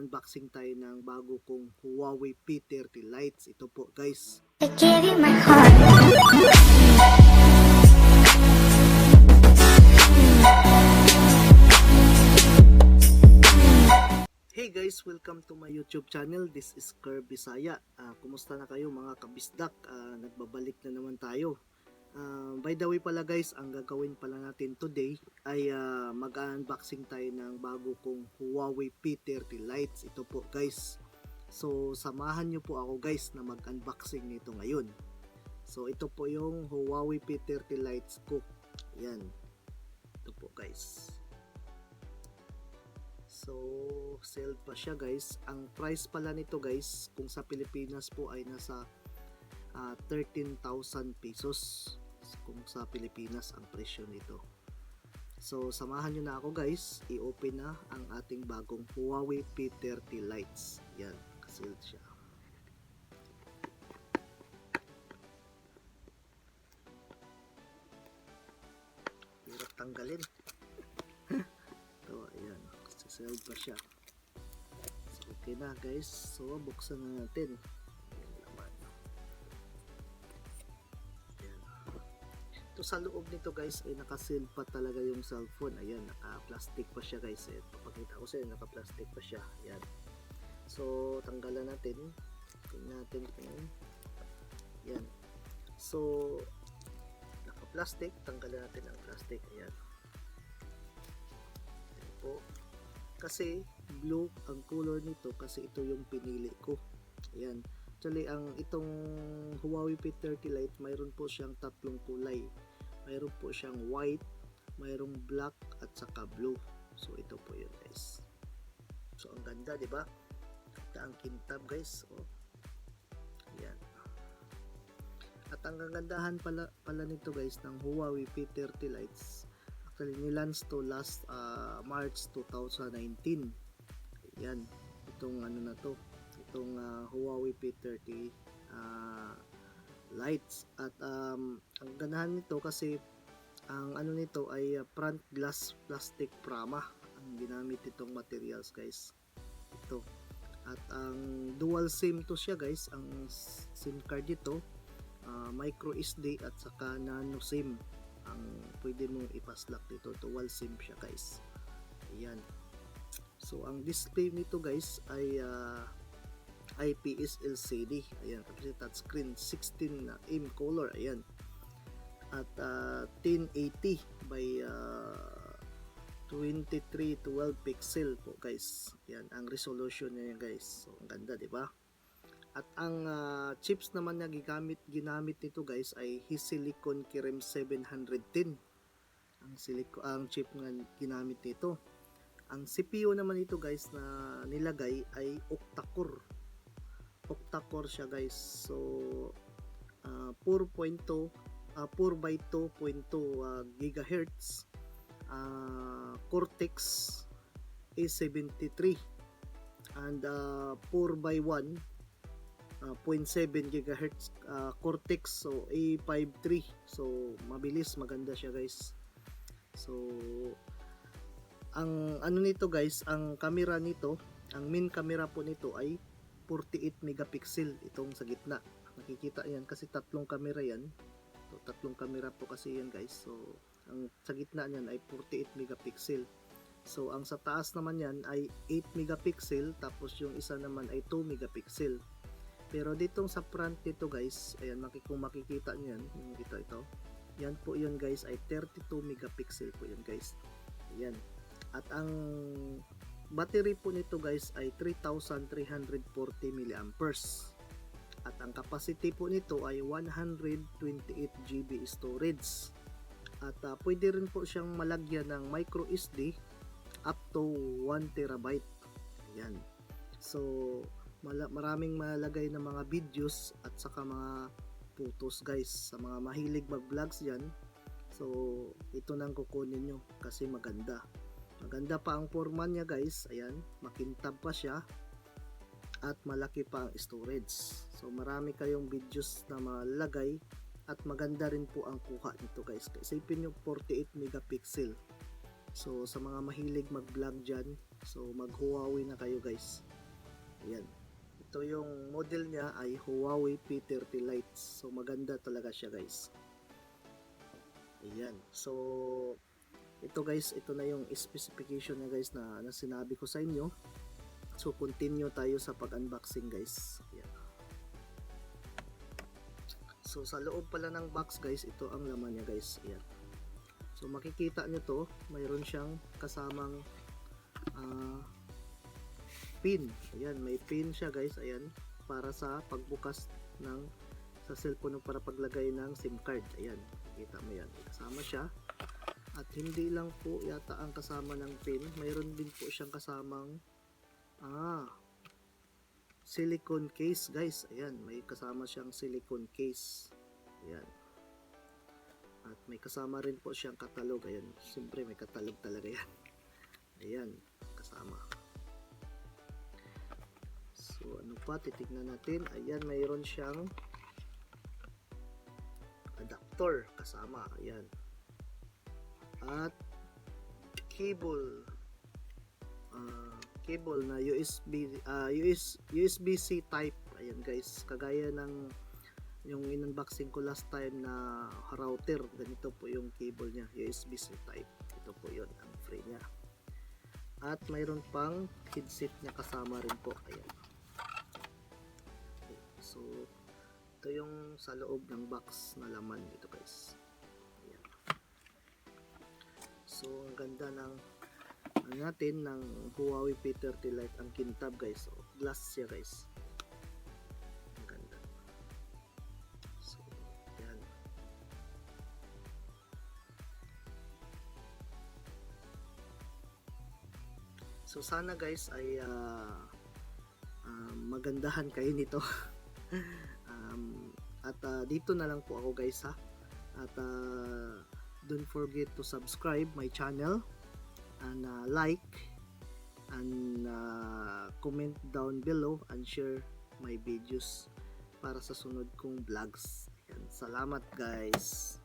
mag-unboxing tayo ng bago kong Huawei P30 Lite. Ito po guys. I gave you my heart. Hey guys, welcome to my YouTube channel. This is Kerr Bisaya. Kumusta na kayo mga kabisdak? Nagbabalik na naman tayo. By the way pala guys, ang gagawin pala natin today ay mag-unboxing tayo ng bago kong Huawei P30 Lite. Ito po guys. So samahan nyo po ako guys na mag-unboxing nito ngayon. So ito po yung Huawei P30 Lite ko. Yan. Ito po guys. So sale pa siya guys. Ang price pala nito guys kung sa Pilipinas po ay nasa 13,000 pesos kung sa Pilipinas ang presyo nito. So samahan nyo na ako guys, i-open na ang ating bagong Huawei P30 Lite. Yan, sealed siya. Hirap tanggalin. Ito, ayan, sealed pa siya. So okay na guys, so buksan na natin. Sa loob nito guys ay naka-seal pa talaga yung cellphone. Ayan, naka-plastic pa siya guys. Ayan, papakita ko sa inyo, naka-plastic pa siya. Ayan. So tanggalan natin. Tingnan natin kung ayan. So naka-plastic, tanggalan natin ang plastic. Ayan. Ayan po. Kasi blue ang color nito kasi ito yung pinili ko. Ayan. Actually, itong Huawei P30 Lite, mayroon po siyang tatlong kulay. Mayroon po siyang white, mayroong black at saka blue. So ito po yun guys. So ang ganda, 'di ba? Ganda ang kintab guys. Oh. Ayan. At ang kagandahan pala nito guys ng Huawei P30 Lite, actually nilaunch to last March 2019. Ayan, itong ano na to, itong Huawei P30 Lights. At ang ganahan nito kasi ang ano nito ay front glass plastic Prama ang ginamit itong materials guys. Ito. At ang dual SIM to siya guys. Ang SIM card dito micro SD at saka nano SIM ang pwede mong ipaslak dito. Dual SIM siya guys. Ayan. So ang display nito guys ay IPS LCD. Ayan, kasi touchscreen 16 color. Ayan. At 1080 by 2312 pixel po guys. Ayan, ang resolution niya guys. So ang ganda, 'di ba? At ang chips naman na ginamit nito guys ay Silicon Kirin 710. Ang chip na ginamit nito. Ang CPU naman nito guys na nilagay ay octa-core siya guys. So 4.2 GHz Cortex A73 and 4x1 0.7 GHz Cortex, so A53. So mabilis, maganda siya guys. So ang ano nito guys, ang camera nito, ang main camera po nito ay 48 megapixel itong sa gitna. Nakikita yan kasi tatlong camera yan. So, tatlong camera po kasi yan guys. So ang sa gitna niyan ay 48 megapixel. So ang sa taas naman yan ay 8 megapixel, tapos yung isa naman ay 2 megapixel. Pero ditong sa front nito guys, ayan, kung makikita niyo yan, yung ito. Yan po yun guys ay 32 megapixel po yan guys. Ayan. At ang battery po nito guys ay 3,340 mAh. At ang capacity po nito ay 128 GB storage. At pwede rin po siyang malagyan ng micro SD up to 1 terabyte. Ayan. So maraming malagay na mga videos at saka mga photos guys. Sa mga mahilig mag-vlogs yan, so ito nang kukunin nyo kasi maganda. Maganda pa ang forma niya guys. Ayan, makintab pa siya at malaki pa ang storage. So marami kayong videos na malagay at maganda rin po ang kuha nito guys. Isipin nyo 48 megapixel. So sa mga mahilig mag vlog dyan, so mag Huawei na kayo guys. Ayan. Ito yung model niya ay Huawei P30 Lite. So maganda talaga siya guys. Ayan. So ito guys, ito na yung specification niya guys na sinabi ko sa inyo. So continue tayo sa pag-unboxing guys. Ayan. So sa loob pala ng box guys, ito ang laman niya guys. Ayan. So makikita nyo to, mayroon siyang kasamang pin. Ayan, may pin siya guys. Ayan, para sa pagbukas ng sa cellphone o para paglagay ng SIM card. Ayan, kita mo yan. Kasama siya. At hindi lang po yata ang kasama ng pin. Mayroon din po siyang kasamang silicone case guys. Ayan, may kasama siyang silicone case. Ayan. At may kasama rin po siyang katalog. Ayan, siyempre may katalog talaga yan. Ayan, kasama. So ano pa, titignan natin. Ayan, mayroon siyang adapter kasama. Ayan. At cable. Cable na USB-C type. Ayan guys, kagaya ng yung in-unboxing ko last time na router, ganito po yung cable niya, USB-C type. Ito po yon ang free niya. At mayroon pang headset niya kasama rin po. Ayan. So ito yung sa loob ng box na laman dito guys. Ayan. So ang ganda ng natin ng Huawei P30 Lite, ang kintab guys. So glass siya guys. Ang ganda. So ayan. So sana guys ay magandahan kayo nito. At dito na lang po ako guys ha. At don't forget to subscribe my channel and like and comment down below and share my videos para sa sunod kong vlogs. Ayan. Salamat guys.